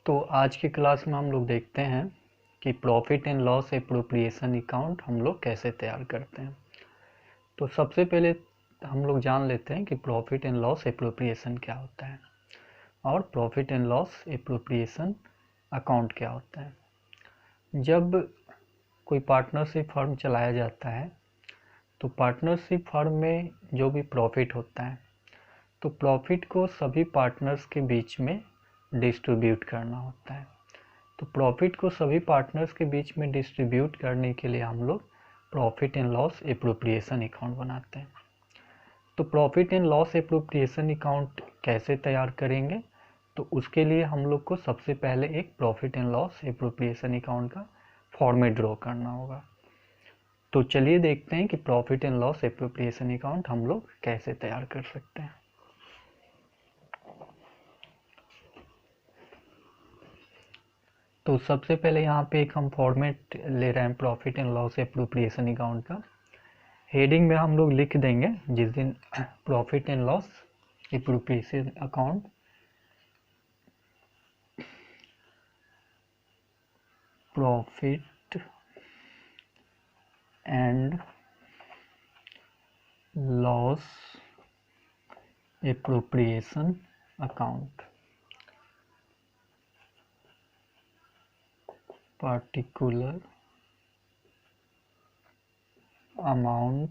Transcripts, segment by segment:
तो आज की क्लास में हम लोग देखते हैं कि profit and loss appropriation account हम लोग कैसे तैयार करते हैं। तो सबसे पहले हम लोग जान लेते हैं कि प्रॉफिट एंड लॉस एप्रोप्रिएशन क्या होता है और profit and loss appropriation account क्या होता है। जब कोई पार्टनरशिप फर्म चलाया जाता है तो पार्टनरशिप फर्म में जो भी प्रॉफिट होता है तो प्रॉफिट को सभी पार्टनर्स के बीच में डिस्ट्रीब्यूट करना होता है। तो प्रॉफिट को सभी पार्टनर्स के बीच में डिस्ट्रीब्यूट करने के लिए हम लोग profit and loss appropriation account बनाते हैं। तो profit and loss appropriation account कैसे तैयार करेंगे, तो उसके लिए हम लोग को सबसे पहले एक profit and loss appropriation account का फॉर्मेट ड्रॉ करना होगा। तो चलिए देखते हैं कि profit and loss appropriation account हम लोग कैसे तैयार कर सकते हैं। तो सबसे पहले यहाँ पे एक हम फॉर्मेट ले रहे हैं profit and loss appropriation account का। हेडिंग में हम लोग लिख देंगे जिस दिन profit and loss appropriation account profit and loss appropriation account particular amount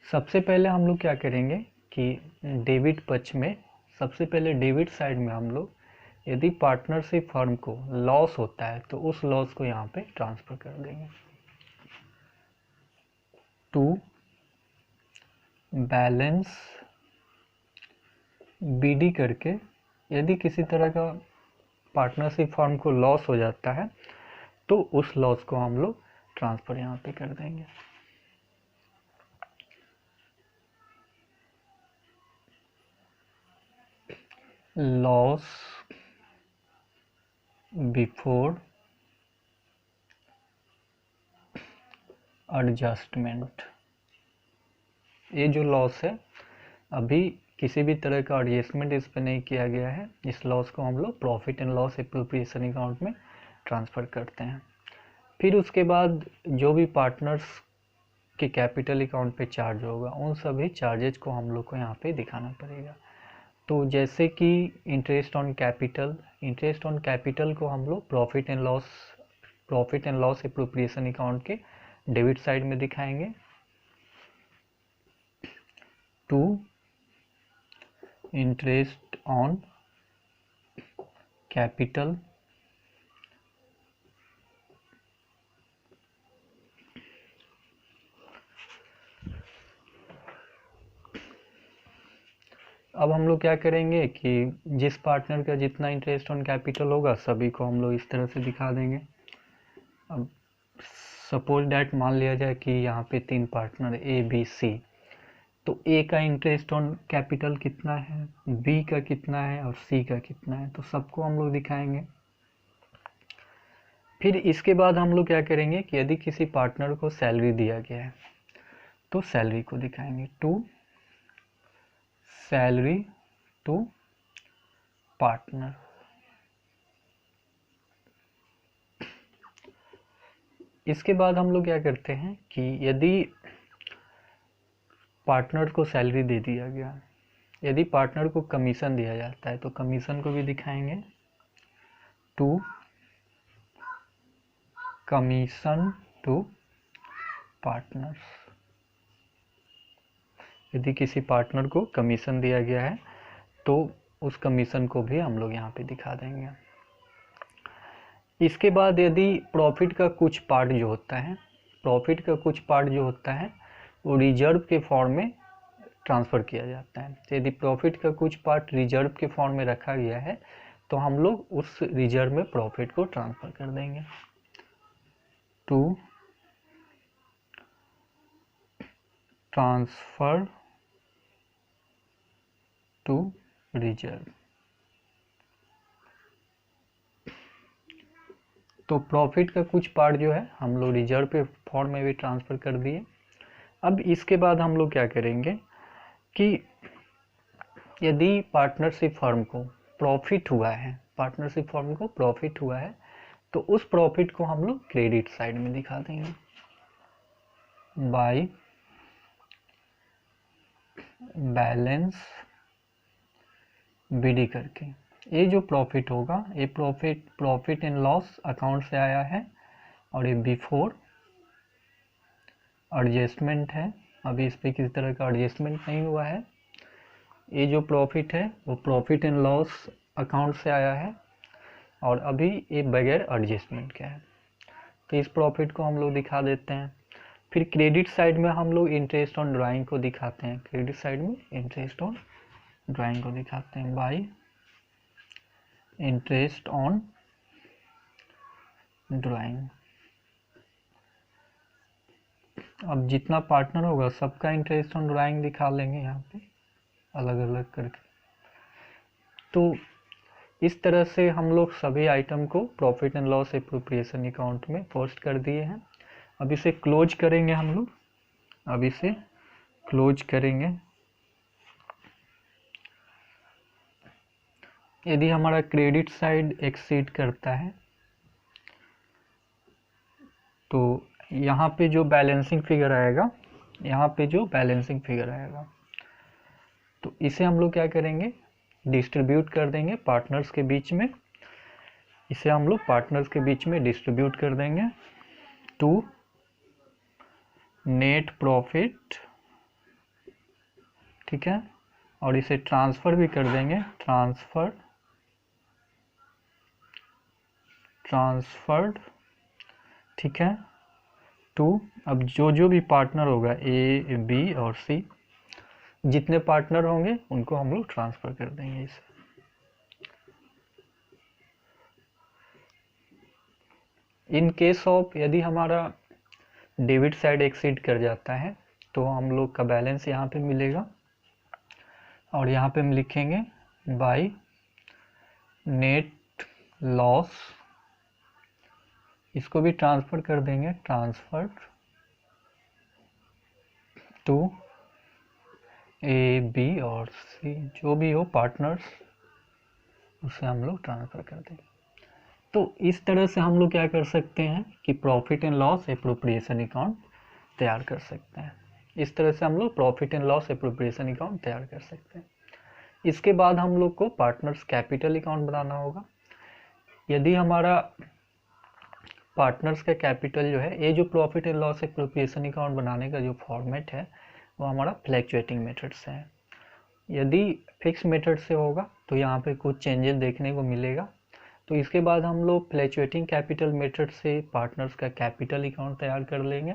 सबसे पहले हम लोग क्या करेंगे कि डेबिट पक्ष में सबसे पहले डेबिट साइड में हम लोग यदि पार्टनरशिप फर्म को लॉस होता है तो उस लॉस को यहाँ पे ट्रांसफर कर देंगे टू बैलेंस बीडी करके। यदि किसी तरह का पार्टनरशिप फर्म को लॉस हो जाता है तो उस लॉस को हम लोग ट्रांसफर यहाँ पे कर देंगे। Loss before adjustment. ये जो लॉस है अभी किसी भी तरह का एडजस्टमेंट इस पर नहीं किया गया है, इस लॉस को हम लोग profit and loss appropriation account में ट्रांसफ़र करते हैं। फिर उसके बाद जो भी पार्टनर्स के कैपिटल अकाउंट पे चार्ज होगा उन सभी चार्जेज को हम लोग को यहाँ पे दिखाना पड़ेगा। तो जैसे कि इंटरेस्ट ऑन कैपिटल को हम लोग profit and loss appropriation account के डेबिट साइड में दिखाएंगे। टू इंटरेस्ट ऑन कैपिटल अब हम लोग क्या करेंगे कि जिस पार्टनर का जितना इंटरेस्ट ऑन कैपिटल होगा सभी को हम लोग इस तरह से दिखा देंगे। अब सपोज डैट मान लिया जाए कि यहाँ पे 3 पार्टनर ए बी सी, तो ए का इंटरेस्ट ऑन कैपिटल कितना है, बी का कितना है और सी का कितना है, तो सबको हम लोग दिखाएंगे। फिर इसके बाद हम लोग क्या करेंगे कि यदि किसी पार्टनर को सैलरी दिया गया है तो सैलरी को दिखाएंगे टू सैलरी टू पार्टनर। इसके बाद हम लोग क्या करते हैं कि यदि पार्टनर को सैलरी दे दिया गया, यदि पार्टनर को कमीशन दिया जाता है तो कमीशन को भी दिखाएंगे टू कमीशन टू पार्टनर्स। यदि किसी पार्टनर को कमीशन दिया गया है तो उस कमीशन को भी हम लोग यहाँ पे दिखा देंगे। इसके बाद यदि प्रॉफिट का कुछ पार्ट जो होता है वो रिजर्व के फॉर्म में ट्रांसफ़र किया जाता है। तो यदि प्रॉफिट का कुछ पार्ट रिजर्व के फॉर्म में रखा गया है तो हम लोग उस रिजर्व में प्रॉफिट को ट्रांसफ़र कर देंगे टू ट्रांसफ़र टू रिजर्व। तो प्रॉफिट का कुछ पार्ट जो है हम लोग रिजर्व पे फॉर्म में भी ट्रांसफ़र कर दिए। अब इसके बाद हम लोग क्या करेंगे कि यदि पार्टनरशिप फर्म को प्रॉफिट हुआ है, पार्टनरशिप फर्म को प्रॉफिट हुआ है, तो उस प्रॉफिट को हम लोग क्रेडिट साइड में दिखा देंगे बाय बैलेंस बीडी करके। ये जो प्रॉफिट होगा ये प्रॉफिट एंड लॉस अकाउंट से आया है और ये बिफोर एडजस्टमेंट है। अभी इस पर किसी तरह का एडजस्टमेंट नहीं हुआ है। ये जो प्रॉफिट है वो प्रॉफिट एंड लॉस अकाउंट से आया है और अभी ये बगैर एडजस्टमेंट का है। तो इस प्रॉफिट को हम लोग दिखा देते हैं। फिर क्रेडिट साइड में हम लोग इंटरेस्ट ऑन ड्राइंग को दिखाते हैं। क्रेडिट साइड में इंटरेस्ट ऑन ड्राइंग को दिखाते हैं बाय इंटरेस्ट ऑन ड्राइंग। अब जितना पार्टनर होगा सबका इंटरेस्ट ऑन ड्राइंग दिखा लेंगे यहाँ पे अलग अलग करके। तो इस तरह से हम लोग सभी आइटम को profit and loss appropriation account में पोस्ट कर दिए हैं। अब इसे क्लोज करेंगे हम लोग। अब इसे क्लोज करेंगे। यदि हमारा क्रेडिट साइड एक्सीड करता है तो यहाँ पे जो बैलेंसिंग फिगर आएगा, यहाँ पे जो बैलेंसिंग फिगर आएगा तो इसे हम लोग क्या करेंगे, डिस्ट्रीब्यूट कर देंगे पार्टनर्स के बीच में। इसे हम लोग पार्टनर्स के बीच में डिस्ट्रीब्यूट कर देंगे टू नेट प्रॉफिट, ठीक है। और इसे ट्रांसफर भी कर देंगे, ट्रांसफर्ड, ठीक है, टू। अब जो भी पार्टनर होगा ए बी और सी, जितने पार्टनर होंगे उनको हम लोग ट्रांसफर कर देंगे इसे। इन केस ऑफ यदि हमारा डेबिट साइड एक्सीड कर जाता है तो हम लोग का बैलेंस यहाँ पे मिलेगा और यहाँ पे हम लिखेंगे बाय नेट लॉस। इसको भी ट्रांसफर कर देंगे, ट्रांसफर टू ए बी और सी, जो भी हो पार्टनर्स उसे हम लोग ट्रांसफर कर देंगे। तो इस तरह से हम लोग क्या कर सकते हैं कि profit and loss appropriation account तैयार कर सकते हैं। इस तरह से हम लोग profit and loss appropriation account तैयार कर सकते हैं। इसके बाद हम लोग को पार्टनर्स कैपिटल अकाउंट बनाना होगा। यदि हमारा पार्टनर्स का कैपिटल जो है, ये जो profit and loss appropriation account बनाने का जो फॉर्मेट है वो हमारा फ्लैक्चुएटिंग मेथड से है। यदि फिक्स मेथड से होगा तो यहाँ पे कुछ चेंजेस देखने को मिलेगा। तो इसके बाद हम लोग फ्लैक्चुएटिंग कैपिटल मेथड से पार्टनर्स का कैपिटल अकाउंट तैयार कर लेंगे